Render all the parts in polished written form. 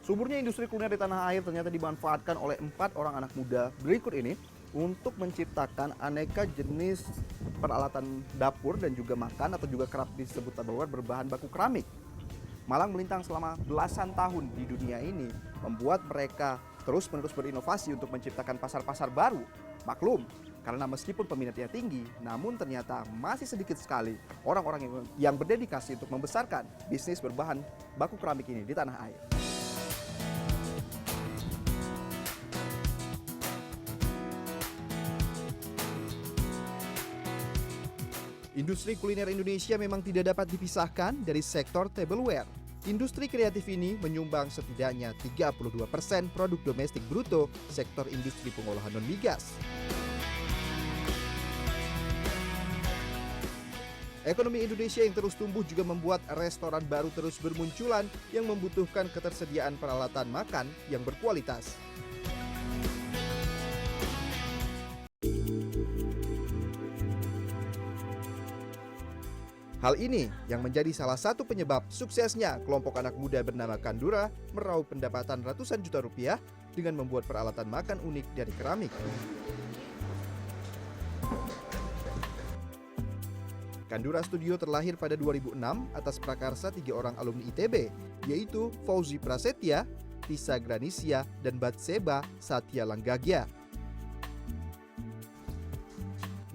Suburnya industri kuliner di tanah air ternyata dimanfaatkan oleh 4 orang anak muda berikut ini untuk menciptakan aneka jenis peralatan dapur dan juga makan atau juga kerap disebut Tupperware berbahan baku keramik. Malang melintang selama belasan tahun di dunia ini membuat mereka terus-menerus berinovasi untuk menciptakan pasar-pasar baru. Maklum, karena meskipun peminatnya tinggi, namun ternyata masih sedikit sekali orang-orang yang berdedikasi untuk membesarkan bisnis berbahan baku keramik ini di tanah air. Industri kuliner Indonesia memang tidak dapat dipisahkan dari sektor tableware. Industri kreatif ini menyumbang setidaknya 32% produk domestik bruto sektor industri pengolahan non-migas. Ekonomi Indonesia yang terus tumbuh juga membuat restoran baru terus bermunculan yang membutuhkan ketersediaan peralatan makan yang berkualitas. Hal ini yang menjadi salah satu penyebab suksesnya kelompok anak muda bernama Kandura meraup pendapatan ratusan juta rupiah dengan membuat peralatan makan unik dari keramik. Kandura Studio terlahir pada 2006 atas prakarsa 3 orang alumni ITB, yaitu Fauzi Prasetya, Tisa Granisia, dan Batseba Satya Langgagya.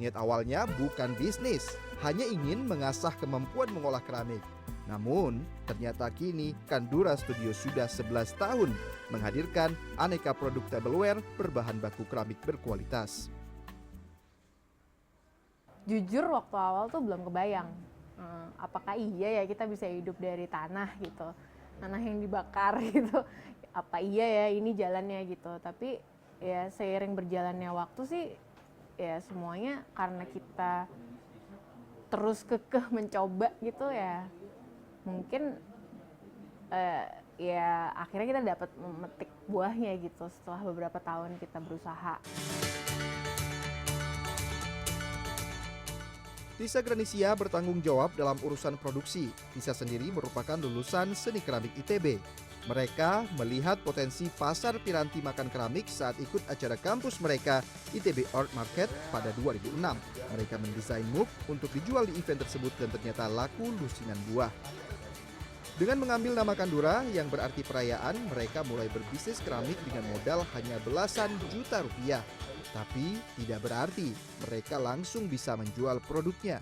Niat awalnya bukan bisnis, hanya ingin mengasah kemampuan mengolah keramik. Namun, ternyata kini Kandura Studio sudah 11 tahun menghadirkan aneka produk tableware berbahan baku keramik berkualitas. Jujur waktu awal tuh belum kebayang, apakah iya ya kita bisa hidup dari tanah gitu, tanah yang dibakar gitu, apa iya ya ini jalannya gitu. Tapi ya seiring berjalannya waktu sih, ya semuanya karena kita terus kekeh mencoba gitu ya, mungkin ya akhirnya kita dapat memetik buahnya gitu setelah beberapa tahun kita berusaha. Tisa Granisia bertanggung jawab dalam urusan produksi. Tisa sendiri merupakan lulusan seni keramik ITB. Mereka melihat potensi pasar piranti makan keramik saat ikut acara kampus mereka ITB Art Market pada 2006. Mereka mendesain mug untuk dijual di event tersebut dan ternyata laku lusinan buah. Dengan mengambil nama Kandura yang berarti perayaan, mereka mulai berbisnis keramik dengan modal hanya belasan juta rupiah. Tapi tidak berarti mereka langsung bisa menjual produknya.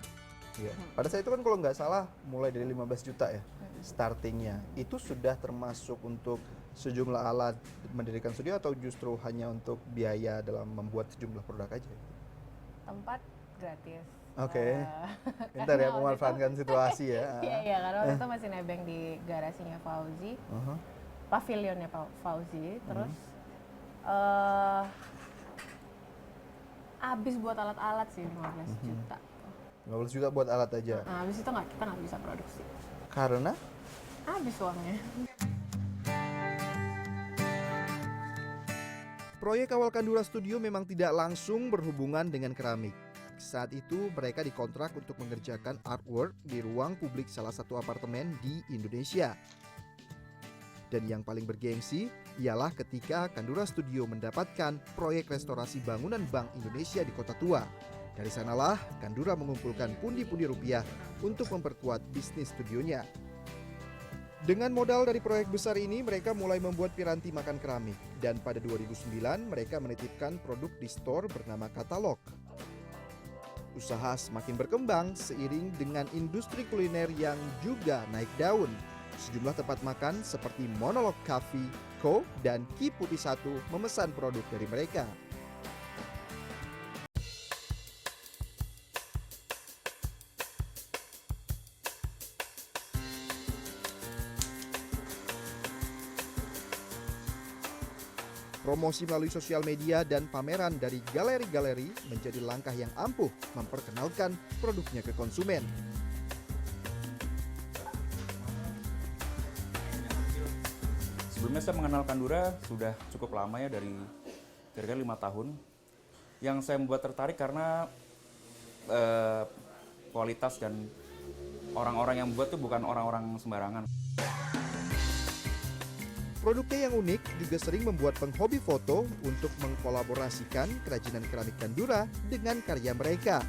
Ya. Pada saat itu kan kalau nggak salah mulai dari 15 juta ya startingnya. Itu sudah termasuk untuk sejumlah alat mendirikan studio atau justru hanya untuk biaya dalam membuat sejumlah produk aja? Tempat gratis. Oke. Pintar ya memanfaatkan situasi ya. Iya, karena waktu itu masih nebeng di garasinya Fauzi, pavilionnya Fauzi, terus habis buat alat-alat sih 15 juta. 15 juta buat alat aja? Nah, habis itu kita nggak bisa produksi. Karena? Habis uangnya. Proyek awal Kandura Studio memang tidak langsung berhubungan dengan keramik. Saat itu mereka dikontrak untuk mengerjakan artwork di ruang publik salah satu apartemen di Indonesia. Dan yang paling bergengsi ialah ketika Kandura Studio mendapatkan proyek restorasi bangunan Bank Indonesia di Kota Tua. Dari sanalah Kandura mengumpulkan pundi-pundi rupiah untuk memperkuat bisnis studionya. Dengan modal dari proyek besar ini, mereka mulai membuat piranti makan keramik. Dan pada 2009, mereka menitipkan produk di store bernama Katalog. Usaha semakin berkembang seiring dengan industri kuliner yang juga naik daun. Sejumlah tempat makan seperti Monolog Cafe, Co, dan Ki Putih 1 memesan produk dari mereka. Promosi melalui sosial media dan pameran dari galeri-galeri menjadi langkah yang ampuh memperkenalkan produknya ke konsumen. Sebelumnya saya mengenal Kandura sudah cukup lama ya, dari kira-kira 5 tahun. Yang saya membuat tertarik karena kualitas dan orang-orang yang membuat itu bukan orang-orang sembarangan. Produknya yang unik juga sering membuat penghobi foto untuk mengkolaborasikan kerajinan keramik Kandura dengan karya mereka.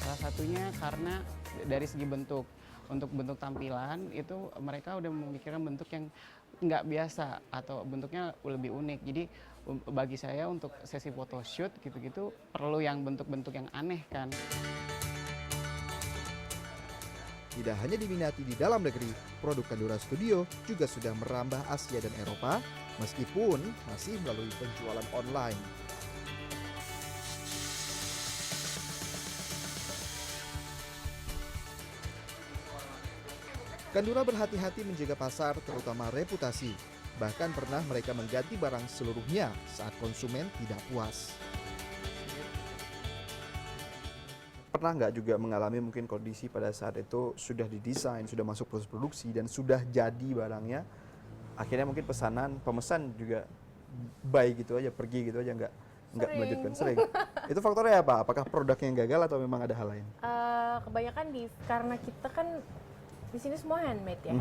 Salah satunya karena dari segi bentuk. Untuk bentuk tampilan itu mereka udah memikirkan bentuk yang nggak biasa atau bentuknya lebih unik. Jadi bagi saya untuk sesi photoshoot gitu-gitu perlu yang bentuk-bentuk yang aneh kan. Tidak hanya diminati di dalam negeri, produk Kandura Studio juga sudah merambah Asia dan Eropa, meskipun masih melalui penjualan online. Kandura berhati-hati menjaga pasar, terutama reputasi. Bahkan pernah mereka mengganti barang seluruhnya saat konsumen tidak puas. Pernah nggak juga mengalami mungkin kondisi pada saat itu sudah didesain, sudah masuk proses produksi, dan sudah jadi barangnya, akhirnya mungkin pemesan juga buy gitu aja, pergi gitu aja, nggak melanjutkan? Sering. Itu faktornya apa? Apakah produknya yang gagal atau memang ada hal lain? Kebanyakan karena kita kan di sini semua handmade ya.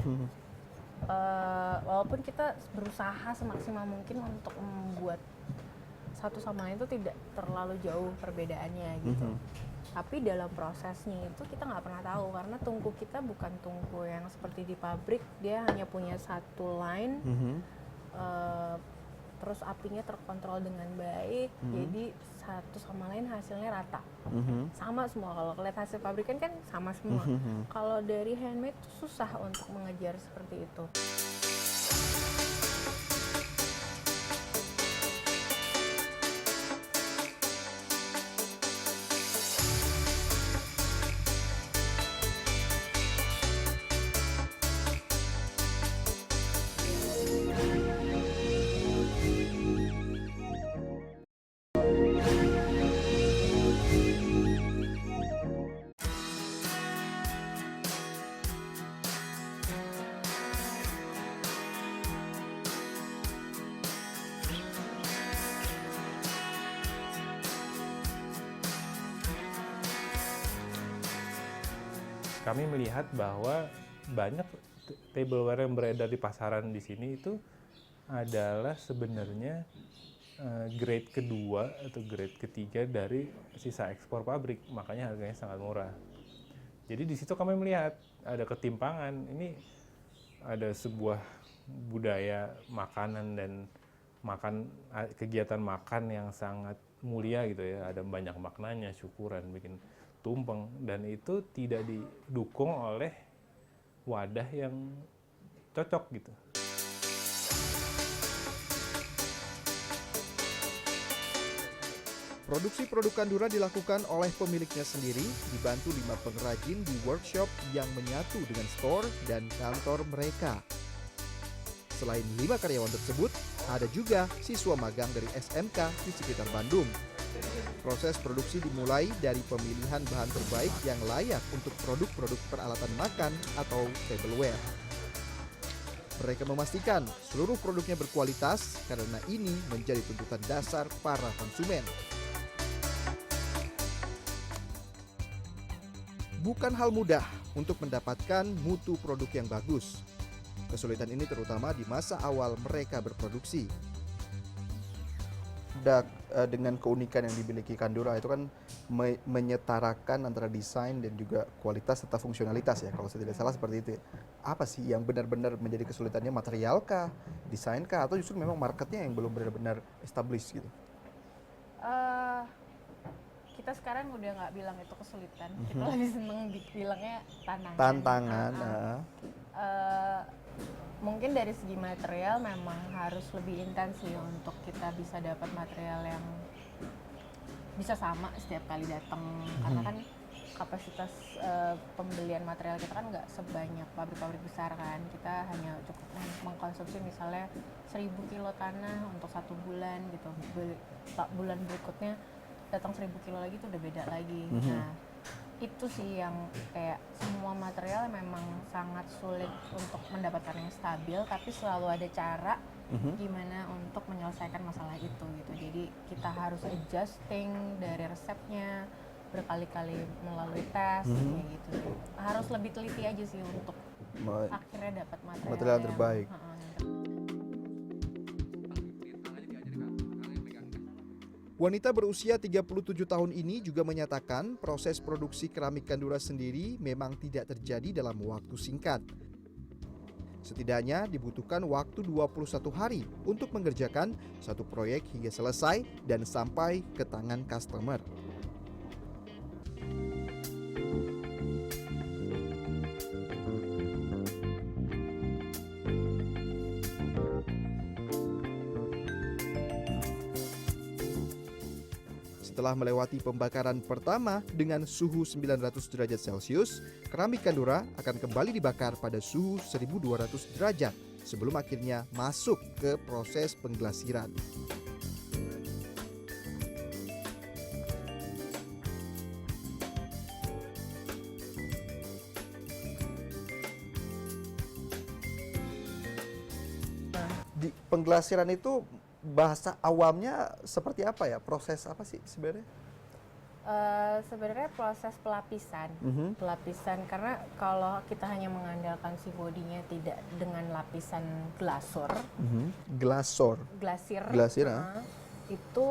Walaupun kita berusaha semaksimal mungkin untuk membuat satu sama lain itu tidak terlalu jauh perbedaannya gitu. Tapi dalam prosesnya itu kita nggak pernah tahu karena tungku kita bukan tungku yang seperti di pabrik, dia hanya punya satu line. Terus apinya terkontrol dengan baik, jadi satu sama lain hasilnya rata, sama semua. Kalau lihat hasil pabrikan kan sama semua. Kalau dari handmade tuh susah untuk mengejar seperti itu. Kami melihat bahwa banyak tableware yang beredar di pasaran di sini itu adalah sebenarnya grade kedua atau grade ketiga dari sisa ekspor pabrik, makanya harganya sangat murah. Jadi di situ kami melihat ada ketimpangan. Ini ada sebuah budaya makanan dan kegiatan makan yang sangat mulia gitu ya, ada banyak maknanya, syukuran, bikin tumpeng, dan itu tidak didukung oleh wadah yang cocok gitu. Produksi produk Kandura dilakukan oleh pemiliknya sendiri, dibantu 5 pengrajin di workshop yang menyatu dengan store dan kantor mereka. Selain 5 karyawan tersebut, ada juga siswa magang dari SMK di sekitar Bandung. Proses produksi dimulai dari pemilihan bahan terbaik yang layak untuk produk-produk peralatan makan atau tableware. Mereka memastikan seluruh produknya berkualitas karena ini menjadi tuntutan dasar para konsumen. Bukan hal mudah untuk mendapatkan mutu produk yang bagus. Kesulitan ini terutama di masa awal mereka berproduksi. Dengan keunikan yang dimiliki Kandura itu kan menyetarakan antara desain dan juga kualitas serta fungsionalitas ya, kalau saya tidak salah seperti itu ya. Apa sih yang benar-benar menjadi kesulitannya, material kah, desain kah, atau justru memang marketnya yang belum benar-benar established gitu? Kita sekarang udah nggak bilang itu kesulitan, kita lebih seneng bilangnya tantangan. Tantangan. Mungkin dari segi material memang harus lebih intens sih untuk kita bisa dapat material yang bisa sama setiap kali datang, karena kan kapasitas pembelian material kita kan nggak sebanyak pabrik-pabrik besar kan. Kita hanya cukup mengkonsumsi misalnya 1000 kilo tanah untuk 1 bulan gitu. Bulan berikutnya datang 1000 kilo lagi itu udah beda lagi. Nah, itu sih yang kayak semua material memang sangat sulit untuk mendapatkan yang stabil, tapi selalu ada cara gimana untuk menyelesaikan masalah itu gitu. Jadi kita harus adjusting dari resepnya berkali-kali melalui tes kayak gitu. Harus lebih teliti aja sih untuk akhirnya dapat material, material yang terbaik. Wanita berusia 37 tahun ini juga menyatakan proses produksi keramik Kandura sendiri memang tidak terjadi dalam waktu singkat. Setidaknya dibutuhkan waktu 21 hari untuk mengerjakan satu proyek hingga selesai dan sampai ke tangan customer. Setelah melewati pembakaran pertama dengan suhu 900 derajat Celcius, keramik Kandura akan kembali dibakar pada suhu 1200 derajat sebelum akhirnya masuk ke proses pengglasiran. Di pengglasiran itu bahasa awamnya seperti apa ya? Proses apa sih sebenarnya? Sebenarnya proses pelapisan, karena kalau kita hanya mengandalkan si bodinya tidak dengan lapisan glasur, Glasir, itu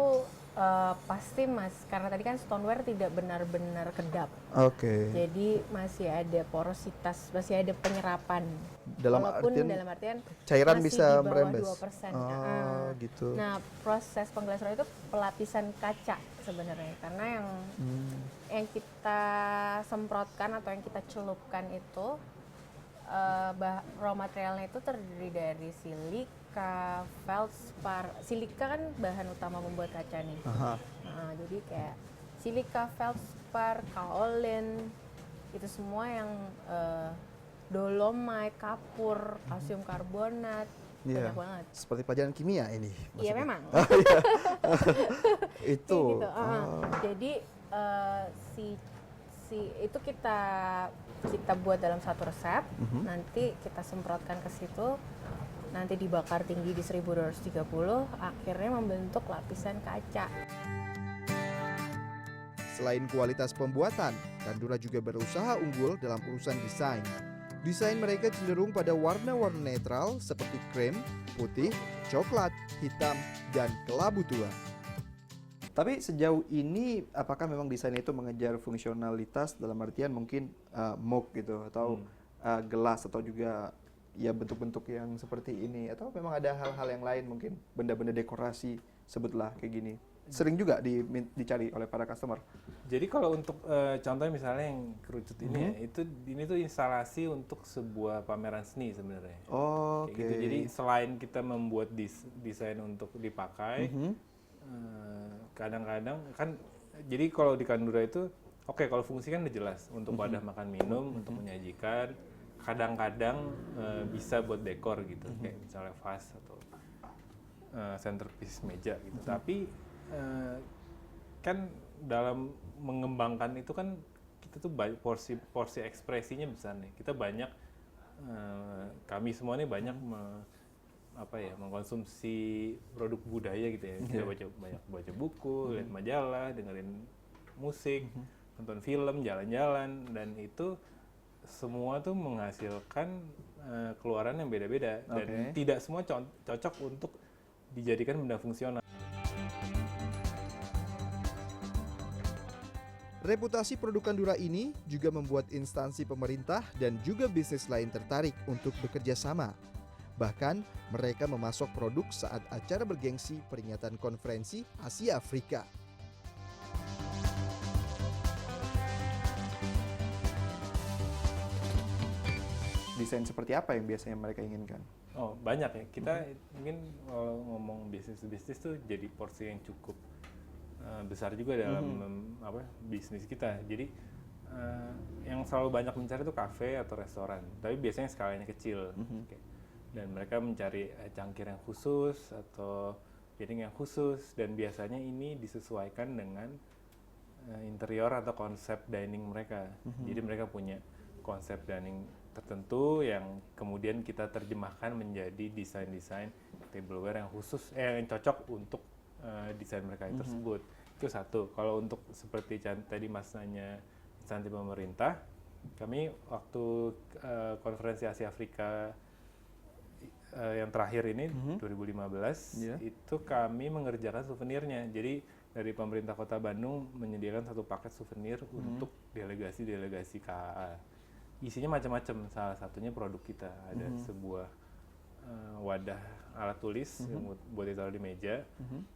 pasti karena tadi kan stoneware tidak benar-benar kedap, Oke. jadi masih ada porositas, masih ada penyerapan. Dalam Dalam artian cairan masih bisa di bawah merembes. 2%. Gitu. Nah, proses pengglasuran itu pelapisan kaca sebenarnya, karena yang kita semprotkan atau yang kita celupkan itu raw materialnya itu terdiri dari silika, feldspar. Silika kan bahan utama membuat kaca nih. Nah, jadi kayak silika, feldspar, kaolin, itu semua yang dolomite, kapur, kalsium karbonat, banyak banget. Seperti pelajaran kimia ini. Iya memang. Itu. Kayak gitu. Jadi itu kita buat dalam satu resep, nanti kita semprotkan ke situ, nanti dibakar tinggi di 1230, akhirnya membentuk lapisan kaca. Selain kualitas pembuatan, Kandura juga berusaha unggul dalam urusan desain. Desain mereka cenderung pada warna-warna netral seperti krem, putih, coklat, hitam, dan kelabu tua. Tapi sejauh ini apakah memang desain itu mengejar fungsionalitas dalam artian mungkin mug gitu atau gelas atau juga ya bentuk-bentuk yang seperti ini, atau memang ada hal-hal yang lain mungkin benda-benda dekorasi sebutlah kayak gini sering juga dicari oleh para customer. Jadi kalau untuk contohnya misalnya yang kerucut ini ya, ini tuh instalasi untuk sebuah pameran seni sebenarnya. Oh, Kayak gitu. Jadi selain kita membuat desain untuk dipakai, kadang-kadang kan jadi kalau di Kandura itu kalau fungsi kan udah jelas untuk wadah makan minum, untuk menyajikan, kadang-kadang bisa buat dekor gitu, kayak misalnya vas atau centerpiece meja gitu. Tapi kan dalam mengembangkan itu kan kita tuh porsi ekspresinya besar nih. Kita banyak kami semua nih banyak mengkonsumsi produk budaya gitu ya. Kita banyak baca buku, lihat majalah, dengerin musik, nonton film, jalan-jalan, dan itu semua tuh menghasilkan keluaran yang beda-beda dan tidak semua cocok untuk dijadikan benda fungsional. Reputasi produk Kandura ini juga membuat instansi pemerintah dan juga bisnis lain tertarik untuk bekerja sama. Bahkan mereka memasok produk saat acara bergengsi peringatan konferensi Asia Afrika. Desain seperti apa yang biasanya mereka inginkan? Oh, banyak ya. Kita mungkin kalau ngomong bisnis tuh jadi porsi yang cukup besar juga dalam bisnis kita. Jadi yang selalu banyak mencari itu kafe atau restoran, tapi biasanya skalanya kecil. Dan mereka mencari cangkir yang khusus atau piring yang khusus, dan biasanya ini disesuaikan dengan interior atau konsep dining mereka. Jadi mereka punya konsep dining tertentu yang kemudian kita terjemahkan menjadi desain-desain tableware yang khusus, yang cocok untuk desain mereka tersebut. Itu satu. Kalau untuk seperti tadi Mas nanya instansi pemerintah, Kami waktu konferensi Asia Afrika yang terakhir ini 2015 Iya. itu kami mengerjakan souvenirnya. Jadi dari pemerintah Kota Bandung menyediakan satu paket souvenir untuk delegasi-delegasi KAA. Isinya macam-macam. Salah satunya produk kita. Ada sebuah wadah alat tulis yang buat ditaruh di meja.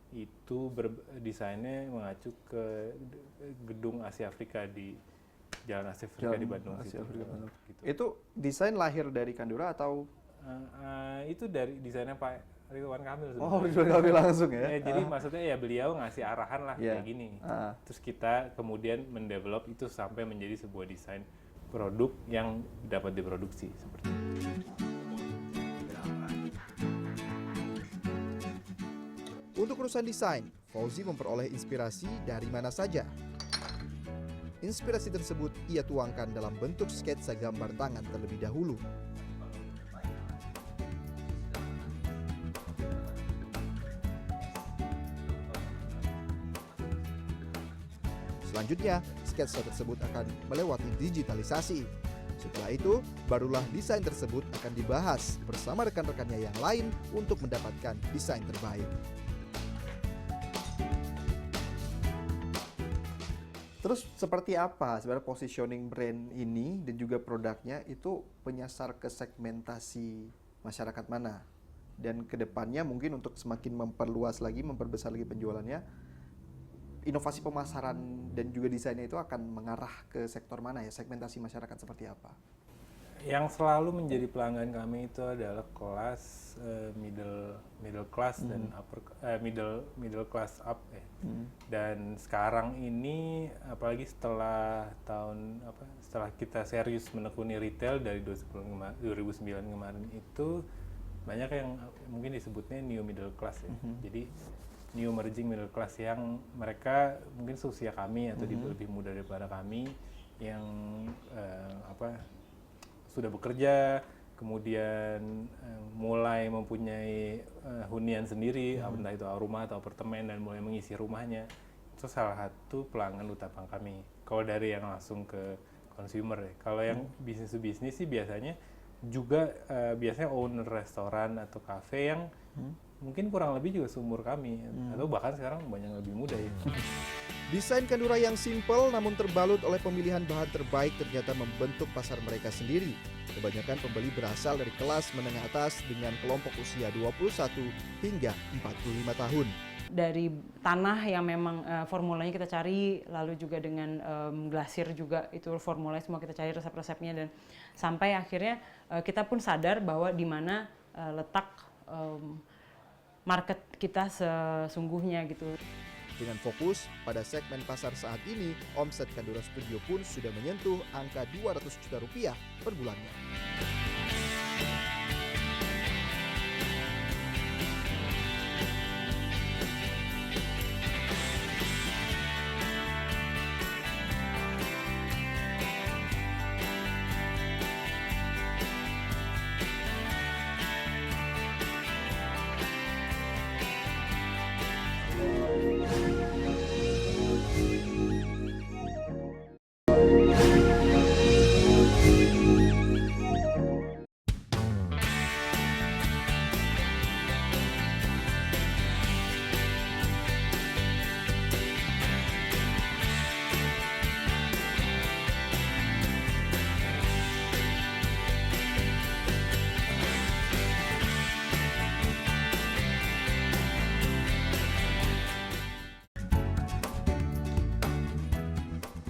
Itu desainnya mengacu ke gedung Asia Afrika di Jalan Asia Afrika di Bandung Asia situ. Afrika Bandung. Gitu. Itu desain lahir dari Kandura atau? Itu dari desainnya Pak Ridwan Kamil sebenarnya. Oh, Ridwan Kamil langsung ya? Jadi maksudnya ya beliau ngasih arahan lah Iya. kayak gini. Terus kita kemudian mendevelop itu sampai menjadi sebuah desain produk yang dapat diproduksi seperti itu. Untuk urusan desain, Fauzi memperoleh inspirasi dari mana saja. Inspirasi tersebut ia tuangkan dalam bentuk sketsa gambar tangan terlebih dahulu. Selanjutnya, sketsa tersebut akan melewati digitalisasi. Setelah itu, barulah desain tersebut akan dibahas bersama rekan-rekannya yang lain untuk mendapatkan desain terbaik. Terus seperti apa sebenarnya positioning brand ini dan juga produknya itu menyasar ke segmentasi masyarakat mana? Dan kedepannya mungkin untuk semakin memperluas lagi, memperbesar lagi penjualannya, inovasi pemasaran dan juga desainnya itu akan mengarah ke sektor mana ya? Segmentasi masyarakat seperti apa? Yang selalu menjadi pelanggan kami itu adalah kelas middle class dan middle class up ya. Dan sekarang ini apalagi setelah kita serius menekuni retail dari 2009 kemarin itu banyak yang mungkin disebutnya new middle class ya. Jadi new emerging middle class yang mereka mungkin seusia kami atau lebih muda daripada kami yang sudah bekerja, kemudian mulai mempunyai hunian sendiri, entah itu rumah atau apartemen, dan mulai mengisi rumahnya. Itu salah satu pelanggan utama kami. Kalau dari yang langsung ke consumer ya. Kalau yang bisnis to bisnis sih biasanya juga biasanya owner restoran atau kafe yang mungkin kurang lebih juga seumur kami, atau bahkan sekarang banyak yang lebih muda ya. Desain Kandura yang simpel namun terbalut oleh pemilihan bahan terbaik ternyata membentuk pasar mereka sendiri. Kebanyakan pembeli berasal dari kelas menengah atas dengan kelompok usia 21 hingga 45 tahun. Dari tanah yang memang formulanya kita cari, lalu juga dengan glasir juga itu formulanya semua kita cari resep-resepnya, dan sampai akhirnya kita pun sadar bahwa di mana letak market kita sesungguhnya gitu. Dengan fokus pada segmen pasar saat ini, omset Kandura Studio pun sudah menyentuh angka 200 juta rupiah per bulannya.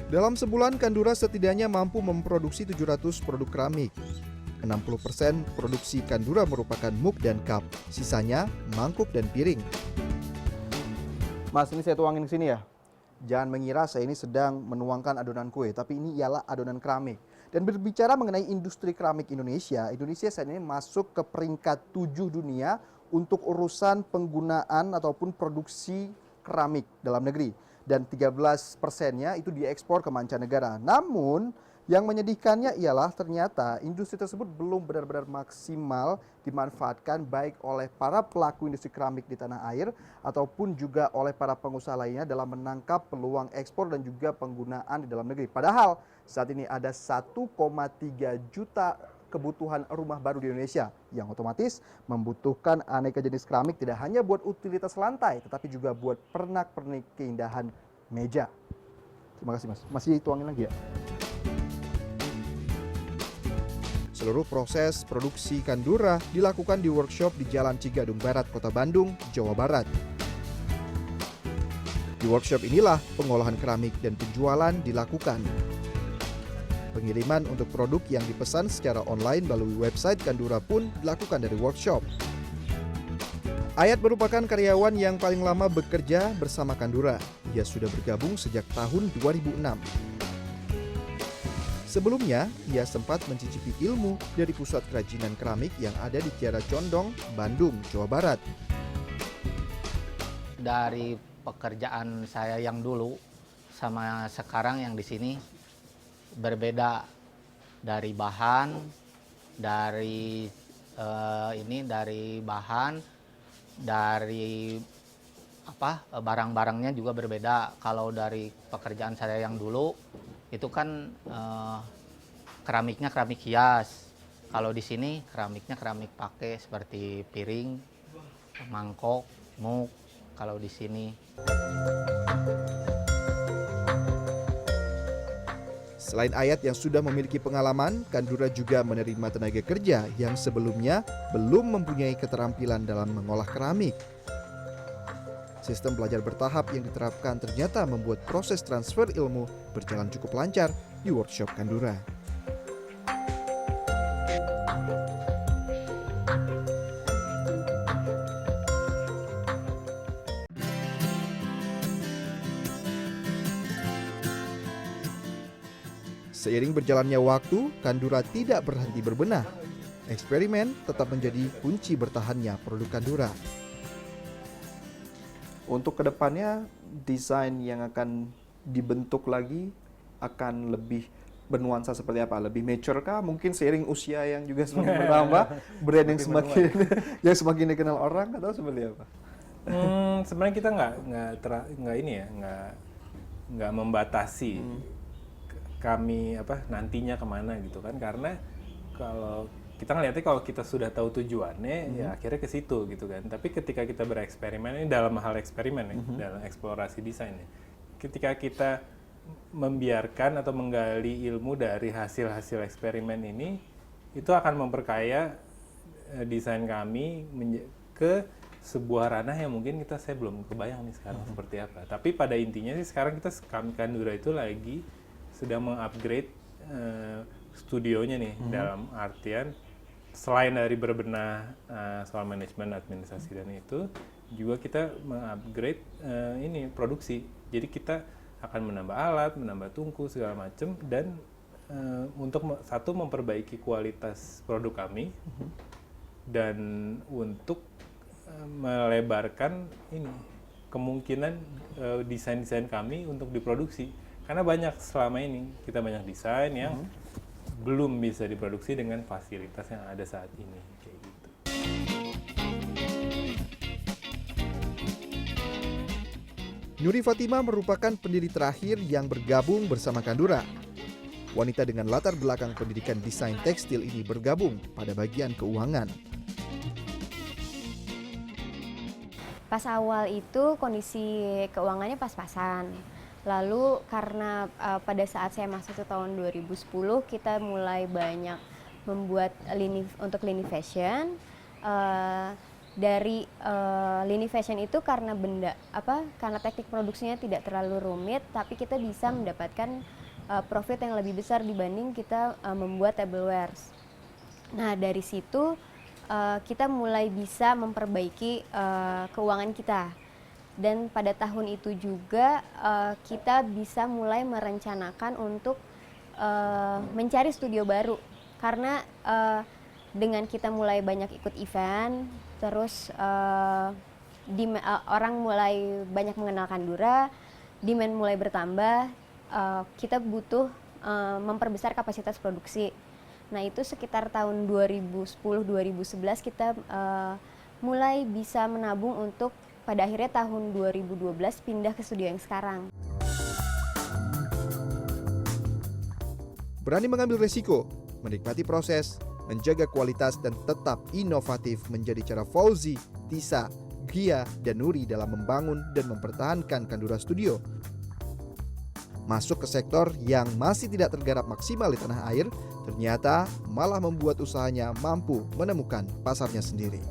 Dalam sebulan, Kandura setidaknya mampu memproduksi 700 produk keramik. 60% produksi Kandura merupakan mug dan cup, sisanya mangkuk dan piring. Mas, ini saya tuangin ke sini ya. Jangan mengira saya ini sedang menuangkan adonan kue, tapi ini ialah adonan keramik. Dan berbicara mengenai industri keramik Indonesia, Indonesia saat ini masuk ke peringkat 7 dunia untuk urusan penggunaan ataupun produksi keramik dalam negeri. Dan 13%-nya itu diekspor ke mancanegara. Namun Yang menyedihkannya ialah ternyata industri tersebut belum benar-benar maksimal dimanfaatkan baik oleh para pelaku industri keramik di tanah air ataupun juga oleh para pengusaha lainnya dalam menangkap peluang ekspor dan juga penggunaan di dalam negeri. Padahal saat ini ada 1,3 juta kebutuhan rumah baru di Indonesia yang otomatis membutuhkan aneka jenis keramik tidak hanya buat utilitas lantai tetapi juga buat pernak-pernik keindahan meja. Terima kasih Mas. Masih tuangin lagi ya? Seluruh proses produksi Kandura dilakukan di workshop di Jalan Cigadung Barat, Kota Bandung, Jawa Barat. Di workshop inilah pengolahan keramik dan penjualan dilakukan. Pengiriman untuk produk yang dipesan secara online melalui website Kandura pun dilakukan dari workshop. Ayat merupakan karyawan yang paling lama bekerja bersama Kandura. Ia sudah bergabung sejak tahun 2006. Sebelumnya, ia sempat mencicipi ilmu dari pusat kerajinan keramik yang ada di Kiara Condong, Bandung, Jawa Barat. Dari pekerjaan saya yang dulu sama sekarang yang di sini berbeda dari bahan, dari barang-barangnya juga berbeda. Kalau dari pekerjaan saya yang dulu itu kan keramiknya keramik hias. Kalau di sini keramiknya keramik pakai seperti piring, mangkok, muk. Kalau di sini. Selain Ayat yang sudah memiliki pengalaman, Kandura juga menerima tenaga kerja yang sebelumnya belum mempunyai keterampilan dalam mengolah keramik. Sistem belajar bertahap yang diterapkan ternyata membuat proses transfer ilmu berjalan cukup lancar di workshop Kandura. Seiring berjalannya waktu, Kandura tidak berhenti berbenah. Eksperimen tetap menjadi kunci bertahannya produk Kandura. Untuk kedepannya, desain yang akan dibentuk lagi akan lebih bernuansa seperti apa? Lebih mature kah? Mungkin seiring usia yang juga semakin bertambah, brand yang semakin dikenal orang atau seperti apa? Sebenarnya kita nggak membatasi kami nantinya kemana gitu kan, karena kalau kita ngelihatnya kalau kita sudah tahu tujuannya ya akhirnya ke situ gitu kan. Tapi ketika kita bereksperimen, ini dalam hal eksperimen ya, dalam eksplorasi desain ya, ketika kita membiarkan atau menggali ilmu dari hasil-hasil eksperimen ini, itu akan memperkaya desain kami ke sebuah ranah yang mungkin saya belum kebayang nih sekarang seperti apa. Tapi pada intinya sih sekarang kami Kandura itu lagi sedang mengupgrade studionya nih, dalam artian selain dari berbenah soal manajemen, administrasi dan itu, juga kita mengupgrade produksi. Jadi kita akan menambah alat, menambah tungku segala macam, dan untuk memperbaiki kualitas produk kami dan untuk melebarkan kemungkinan desain-desain kami untuk diproduksi. Karena selama ini kita banyak desain yang belum bisa diproduksi dengan fasilitas yang ada saat ini, kayak gitu. Nuri Fatima merupakan pendiri terakhir yang bergabung bersama Kandura. Wanita dengan latar belakang pendidikan desain tekstil ini bergabung pada bagian keuangan. Pas awal itu kondisi keuangannya pas-pasan. Lalu karena pada saat saya masuk ke tahun 2010 kita mulai banyak membuat lini fashion. Dari lini fashion itu karena karena teknik produksinya tidak terlalu rumit, tapi kita bisa mendapatkan profit yang lebih besar dibanding kita membuat tableware. Nah dari situ kita mulai bisa memperbaiki keuangan kita. Dan pada tahun itu juga kita bisa mulai merencanakan untuk mencari studio baru. Karena dengan kita mulai banyak ikut event, terus orang mulai banyak mengenal Kandura, demand mulai bertambah, kita butuh memperbesar kapasitas produksi. Nah itu sekitar tahun 2010-2011 kita mulai bisa menabung untuk pada akhirnya tahun 2012 pindah ke studio yang sekarang. Berani mengambil risiko, menikmati proses, menjaga kualitas dan tetap inovatif menjadi cara Fauzi, Tisa, Gia, dan Nuri dalam membangun dan mempertahankan Kandura Studio. Masuk ke sektor yang masih tidak tergarap maksimal di tanah air, ternyata malah membuat usahanya mampu menemukan pasarnya sendiri.